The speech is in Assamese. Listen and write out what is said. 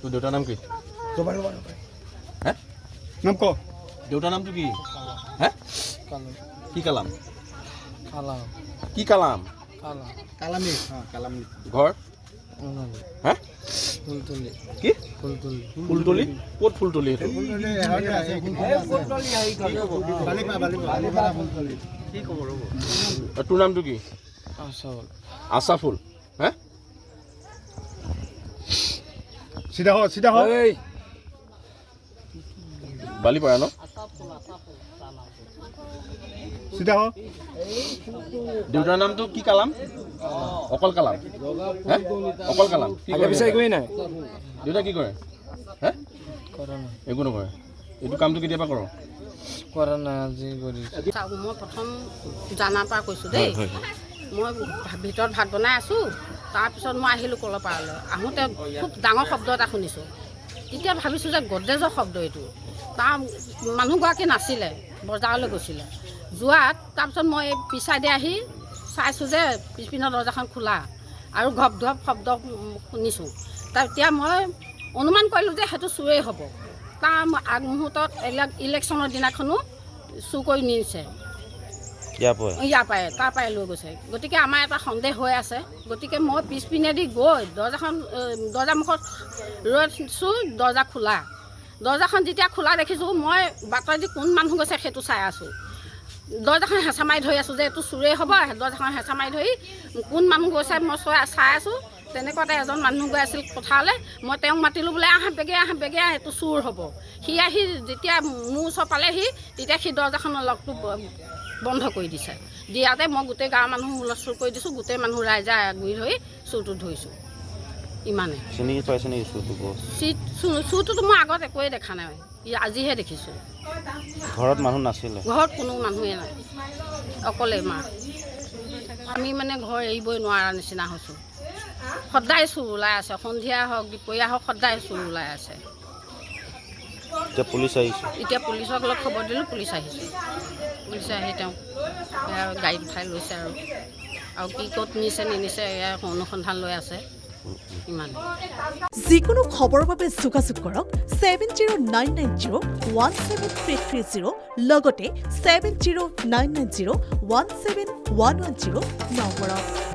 তোৰ দেউতাৰ নাম কি নাম ক দেউতাৰ নামটো কি হে কি কালাম কালামী ঘৰ হে কি ফুলতলি ক'ত ফুলতলি সেইটো তোৰ নামটো কি আছাফুল হে চিধা হ বালিপাৰা ন চিধা হ দেউতাৰ নামটো কি কালাম অকল কালাম হে অকল কালাম একোৱেই নাই দেউতা কি কৰে হে একো নকৰে এইটো কামটো কেতিয়াবা কৰ কৰা নাই আজি কৰি মই প্ৰথম জানাৰ পৰা কৈছোঁ দেই মই ভিতৰত ভাত বনাই আছোঁ তাৰপিছত মই আহিলোঁ কলপাৰলৈ আহোঁতে খুব ডাঙৰ শব্দ এটা শুনিছোঁ তেতিয়া ভাবিছোঁ যে গডৰেজৰ শব্দ এইটো তাৰ মানুহগৰাকী নাছিলে বজাৰলৈ গৈছিলে যোৱাত তাৰপিছত মই পিছাইডে আহি চাইছোঁ যে পিছপিনৰ দৰ্জাখন খোলা আৰু ঘপ ধপ শব্দ শুনিছোঁ তেতিয়া মই অনুমান কৰিলোঁ যে সেইটো চুৰেই হ'ব তাৰ আগমুহূৰ্তত ইলেকশ্যনৰ দিনাখনো চুৰ কৰি নিছে ইয়াৰ পৰাই তাৰ পৰাই লৈ গৈছে গতিকে আমাৰ এটা সন্দেহ হৈ আছে গতিকে মই পিছপিনেদি গৈ দৰ্জামুখত ৰৈছোঁ দৰ্জা খোলা দৰ্জাখন যেতিয়া খোলা দেখিছোঁ মই বাটেদি কোন মানুহ গৈছে সেইটো চাই আছোঁ দৰ্জাখন হেঁচা মাৰি ধৰি আছোঁ যে এইটো চুৰেই হ'ব দৰ্জাখন হেঁচা মাৰি ধৰি কোন মানুহ গৈছে মই চাই আছোঁ তেনেকুৱাতে এজন মানুহ গৈ আছিল পথাৰলৈ মই তেওঁক মাতিলোঁ বোলে আহ বেগে এইটো চুৰ হ'ব সি আহি যেতিয়া মোৰ ওচৰ পালেহি তেতিয়া সি দৰ্জাখনৰ লগটো বন্ধ কৰি দিছে দিয়াতে মই গোটেই গাঁৱৰ মানুহ হুলস্থুল কৰি দিছোঁ গোটেই মানুহ ৰাইজে গুৰি ধৰি চুৰটো ধৰিছোঁ ইমানে চুৰটোতো মই আগত একোৱেই দেখা নাই আজিহে দেখিছোঁ ঘৰত মানুহ নাছিলে ঘৰত কোনো মানুহেই নাই অকলে মা আমি মানে ঘৰ এৰিবই নোৱাৰা নিচিনা হৈছোঁ সদায় চুৰ ওলাই আছে সন্ধিয়া হওক দুপৰীয়া হওক সদায় চুৰ ওলাই আছে এতিয়া পুলিচক অলপ খবৰ দিলোঁ পুলিচ আহিছে পুলিচে আহি তেওঁ গাড়ীত উঠাই লৈছে আৰু কি ক'ত নিছে নিনিছে অনুসন্ধান লৈ আছে ইমান যিকোনো খবৰৰ বাবে যোগাযোগ কৰক 7099017330 লগতে 7099017110 নম্বৰত